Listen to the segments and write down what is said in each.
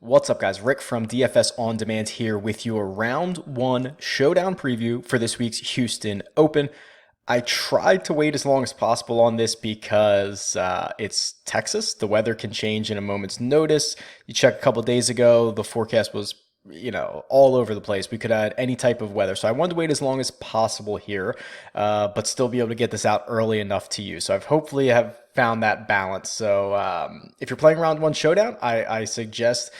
What's up, guys? Rick from DFS On Demand here with your round one showdown preview for this week's Houston Open. I tried to wait as long as possible on this because it's Texas. The weather can change in a moment's notice. You check a couple days ago, the forecast was, all over the place. We could add any type of weather. So I wanted to wait as long as possible here, but still be able to get this out early enough to you. So I've hopefully have found that balance. So if you're playing round one showdown, I suggest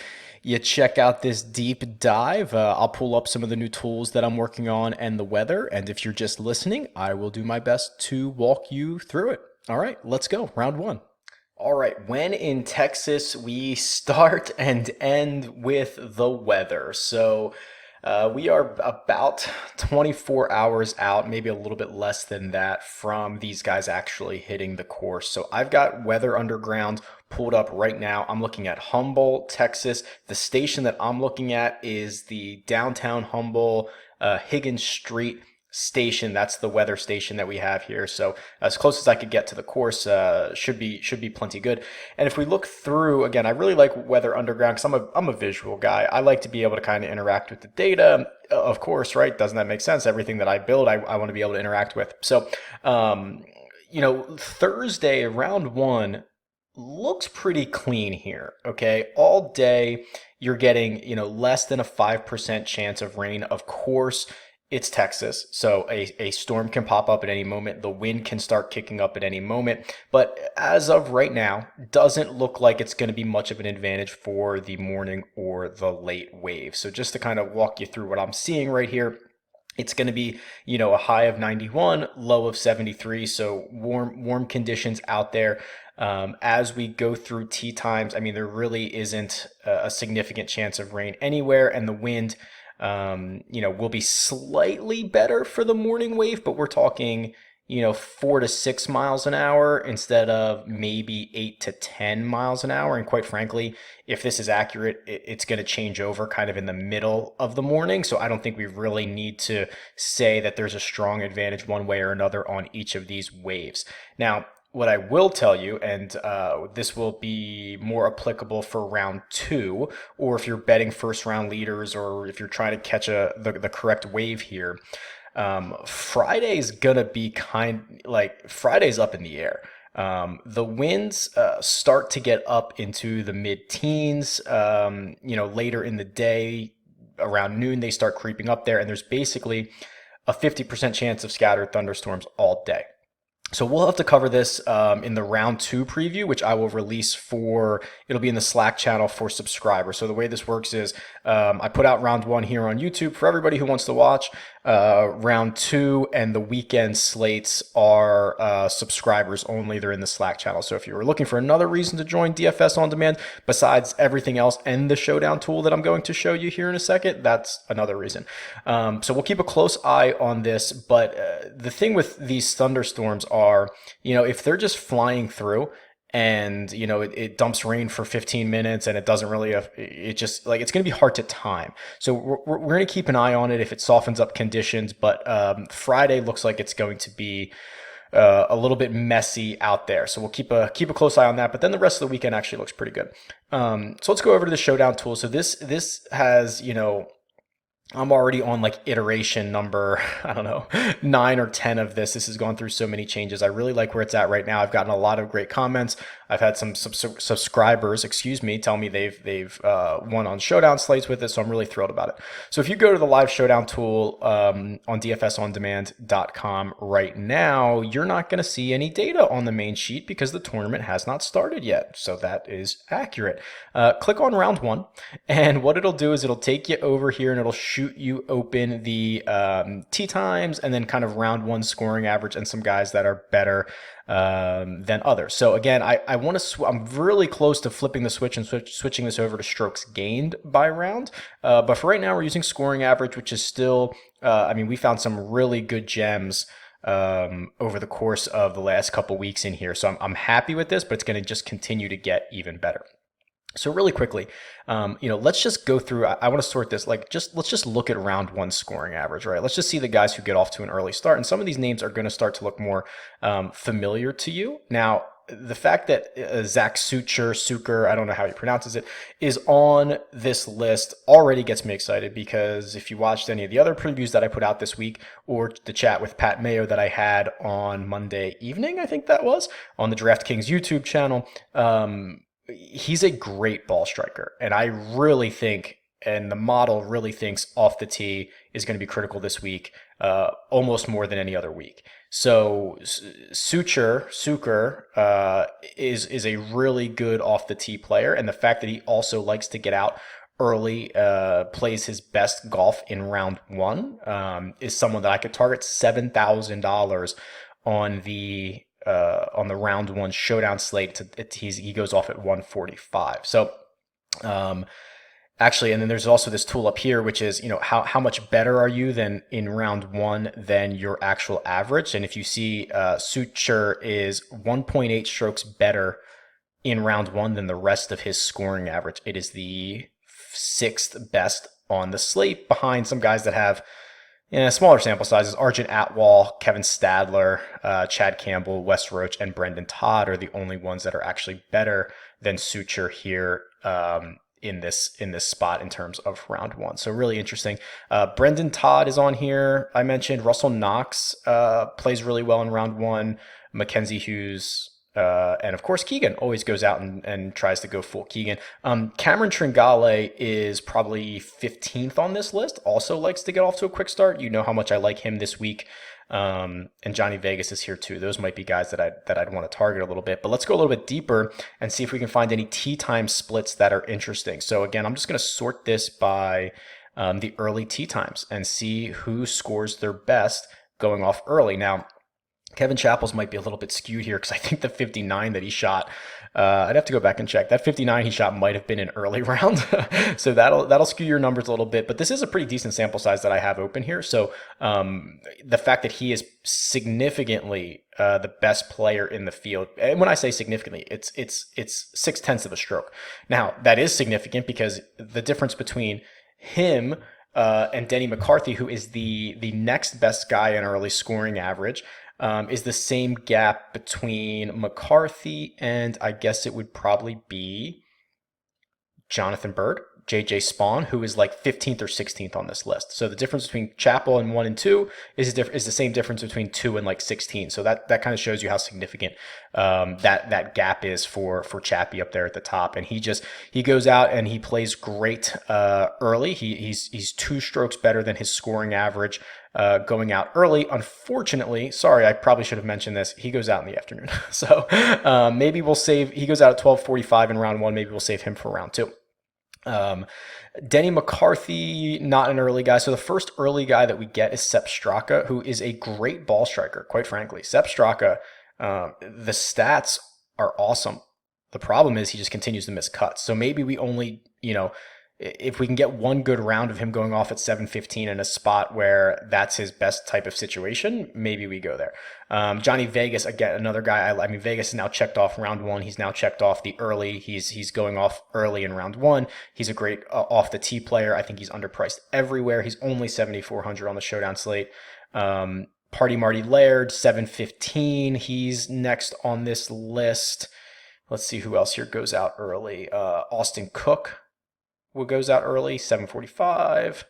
you check out this deep dive. I'll pull up some of the new tools that I'm working on and the weather. And if you're just listening, I will do my best to walk you through it. All right, let's go. Round one. All right, when in Texas, we start and end with the weather. So we are about 24 hours out, maybe a little bit less than that, from these guys actually hitting the course. So I've got Weather Underground pulled up right now. I'm looking at Humboldt, Texas. The station that I'm looking at is the downtown Humboldt Higgins Street station. That's the weather station that we have here. So as close as I could get to the course, should be plenty good. And if we look through, again, I really like Weather Underground because I'm a visual guy. I like to be able to kind of interact with the data, of course, right? Doesn't that make sense? Everything that I build, I want to be able to interact with. So, Thursday, round one, looks pretty clean here. Okay, all day you're getting less than a 5% chance of rain. Of course, it's Texas, so a storm can pop up at any moment. The wind can start kicking up at any moment. But as of right now, doesn't look like it's going to be much of an advantage for the morning or the late wave. So just to kind of walk you through what I'm seeing right here, it's going to be, a high of 91, low of 73. So warm conditions out there. As we go through tee times, I mean, there really isn't a significant chance of rain anywhere, and the wind will be slightly better for the morning wave, but we're talking, 4 to 6 miles an hour instead of maybe 8 to 10 miles an hour. And quite frankly, if this is accurate, it's going to change over kind of in the middle of the morning. So I don't think we really need to say that there's a strong advantage one way or another on each of these waves. Now, what I will tell you, and this will be more applicable for round two, or if you're betting first round leaders, or if you're trying to catch the correct wave here, Friday's gonna be Friday's up in the air. The winds start to get up into the mid-teens, later in the day, around noon, they start creeping up there, and there's basically a 50% chance of scattered thunderstorms all day. So we'll have to cover this in the round two preview, which I will release it'll be in the Slack channel for subscribers. So the way this works is I put out round one here on YouTube for everybody who wants to watch. Round two and the weekend slates are subscribers only. They're in the Slack channel. So if you were looking for another reason to join DFS On Demand, besides everything else and the Showdown tool that I'm going to show you here in a second, that's another reason. So we'll keep a close eye on this. But the thing with these thunderstorms are, if they're just flying through and, it dumps rain for 15 minutes and it doesn't really, it's going to be hard to time. So we're going to keep an eye on it if it softens up conditions. But Friday looks like it's going to be a little bit messy out there. So we'll keep a close eye on that. But then the rest of the weekend actually looks pretty good. So let's go over to the Showdown tool. So this has, I'm already on iteration number, 9 or 10 of this. This has gone through so many changes. I really like where it's at right now. I've gotten a lot of great comments. I've had some subscribers, tell me they've won on Showdown slates with it. So I'm really thrilled about it. So if you go to the live Showdown tool on dfsondemand.com right now, you're not going to see any data on the main sheet because the tournament has not started yet. So that is accurate. Click on round one, and what it'll do is it'll take you over here and it'll shoot you open the tee times and then kind of round one scoring average and some guys that are better than others. So again, I want to. I'm really close to flipping the switch and switching this over to strokes gained by round. But for right now, we're using scoring average, which is still. We found some really good gems over the course of the last couple weeks in here. So I'm happy with this, but it's going to just continue to get even better. So really quickly, let's just go through. I want to sort this. Let's just look at round one scoring average, right? Let's just see the guys who get off to an early start, and some of these names are going to start to look more familiar to you. Now, the fact that Zach Sucher, I don't know how he pronounces it, is on this list already gets me excited, because if you watched any of the other previews that I put out this week, or the chat with Pat Mayo that I had on Monday evening, I think that was, on the DraftKings YouTube channel, he's a great ball striker. And I really think, and the model really thinks, off the tee is going to be critical this week, almost more than any other week. So Sucher is a really good off the tee player, and the fact that he also likes to get out early, plays his best golf in round one, is someone that I could target $7,000 on the round one showdown slate. He goes off at 145. So actually, and then there's also this tool up here, which is, how much better are you than in round one than your actual average. And if you see, Suture is 1.8 strokes better in round one than the rest of his scoring average. It is the sixth best on the slate, behind some guys that have smaller sample sizes. Arjun Atwal, Kevin Stadler, Chad Campbell, Wes Roach, and Brendan Todd are the only ones that are actually better than Suture here, in this spot in terms of round one. So really interesting. Brendan Todd is on here. I mentioned Russell Knox plays really well in round one. Mackenzie Hughes, and of course Keegan always goes out and tries to go full Keegan. Cameron Tringale is probably 15th on this list. Also likes to get off to a quick start. You know how much I like him this week. And Johnny Vegas is here too. Those might be guys that I'd want to target a little bit. But let's go a little bit deeper and see if we can find any tee time splits that are interesting. So again, I'm just going to sort this by the early tee times and see who scores their best going off early. Now, Kevin Chappell's might be a little bit skewed here, because I think the 59 that he shot, I'd have to go back and check. That 59 he shot might have been an early round, so that'll skew your numbers a little bit. But this is a pretty decent sample size that I have open here. So the fact that he is significantly the best player in the field, and when I say significantly, it's 0.6 of a stroke. Now that is significant, because the difference between him and Denny McCarthy, who is the next best guy in early scoring average, is the same gap between McCarthy and, I guess it would probably be, Jonathan Bird, JJ Spawn, who is like 15th or 16th on this list. So the difference between Chappell and 1 and 2 is the same difference between 2 and like 16. So that kind of shows you how significant that gap is for Chappie up there at the top. And he goes out and he plays great early. He's 2 strokes better than his scoring average going out early. Unfortunately, sorry, I probably should have mentioned this, he goes out in the afternoon. So maybe we'll save, he goes out at 12:45 in round one. Maybe we'll save him for round two. Denny McCarthy, not an early guy. So the first early guy that we get is Sepp Straka, who is a great ball striker, quite frankly. Sepp Straka, the stats are awesome. The problem is he just continues to miss cuts. So maybe we only, if we can get one good round of him going off at 7:15 in a spot where that's his best type of situation, maybe we go there. Johnny Vegas, again, another guy. I mean, Vegas is now checked off round one. He's now checked off the early. He's going off early in round one. He's a great off the tee player. I think he's underpriced everywhere. He's only 7,400 on the showdown slate. Party Marty Laird, 7:15. He's next on this list. Let's see who else here goes out early. Austin Cook goes out early, 7:45.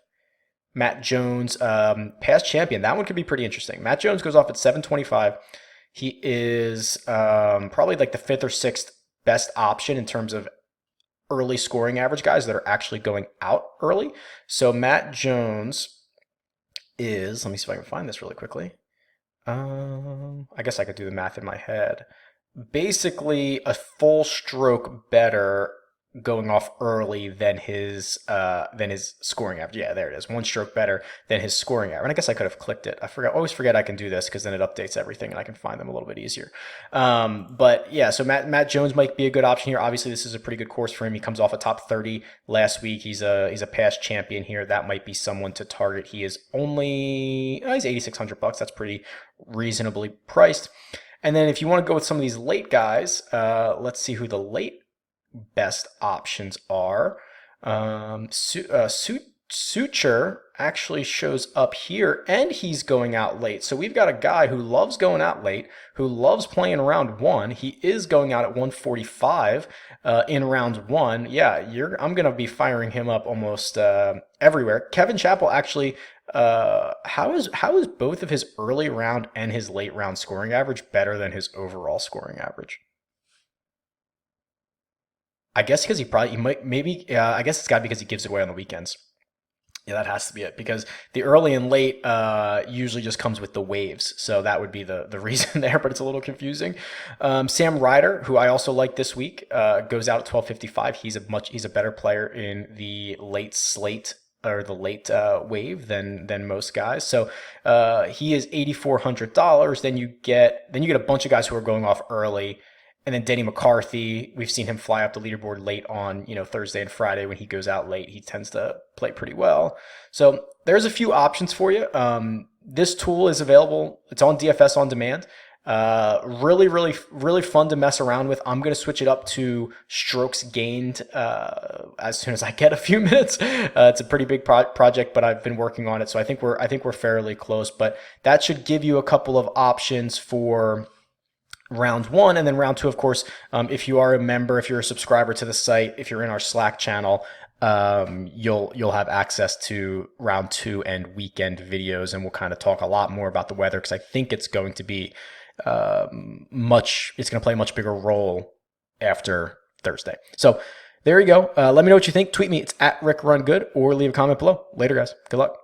Matt Jones, past champion. That one could be pretty interesting. Matt Jones goes off at 7:25. He is probably like the 5th or 6th best option in terms of early scoring average guys that are actually going out early. So Matt Jones is, let me see if I can find this really quickly. I guess I could do the math in my head. Basically a full stroke better going off early than his scoring average. Yeah, there it is. 1 stroke better than his scoring average. And I guess I could have clicked it. I always forget I can do this, because then it updates everything and I can find them a little bit easier. But yeah, so Matt Jones might be a good option here. Obviously, this is a pretty good course for him. He comes off a top 30 last week. He's a past champion here. That might be someone to target. He is only he's $8,600. That's pretty reasonably priced. And then if you want to go with some of these late guys, let's see who the late best options are. Suture actually shows up here, and he's going out late. So we've got a guy who loves going out late, who loves playing round one. He is going out at 145 in round one. Yeah, I'm going to be firing him up almost everywhere. Kevin Chappell actually, how is both of his early round and his late round scoring average better than his overall scoring average? I guess because he might maybe I guess it's got to be because he gives it away on the weekends. Yeah, that has to be it because the early and late usually just comes with the waves, so that would be the reason there. But it's a little confusing. Sam Ryder, who I also like this week, goes out at 12:55. He's a better player in the late slate or the late wave than most guys. So he is $8,400. Then you get a bunch of guys who are going off early. And then Denny McCarthy, we've seen him fly up the leaderboard late on, Thursday and Friday when he goes out late. He tends to play pretty well. So there's a few options for you. This tool is available. It's on DFS on demand. Really, really, really fun to mess around with. I'm going to switch it up to strokes gained as soon as I get a few minutes. It's a pretty big project, but I've been working on it, so I think we're fairly close. But that should give you a couple of options for round one. And then round two, of course, if you are a member, if you're a subscriber to the site, if you're in our Slack channel, you'll have access to round two and weekend videos, and we'll kind of talk a lot more about the weather because I think it's going to be it's going to play a much bigger role after Thursday. So there you go. Let me know what you think. Tweet me. It's at RickRunGood, or leave a comment below. Later, guys. Good luck.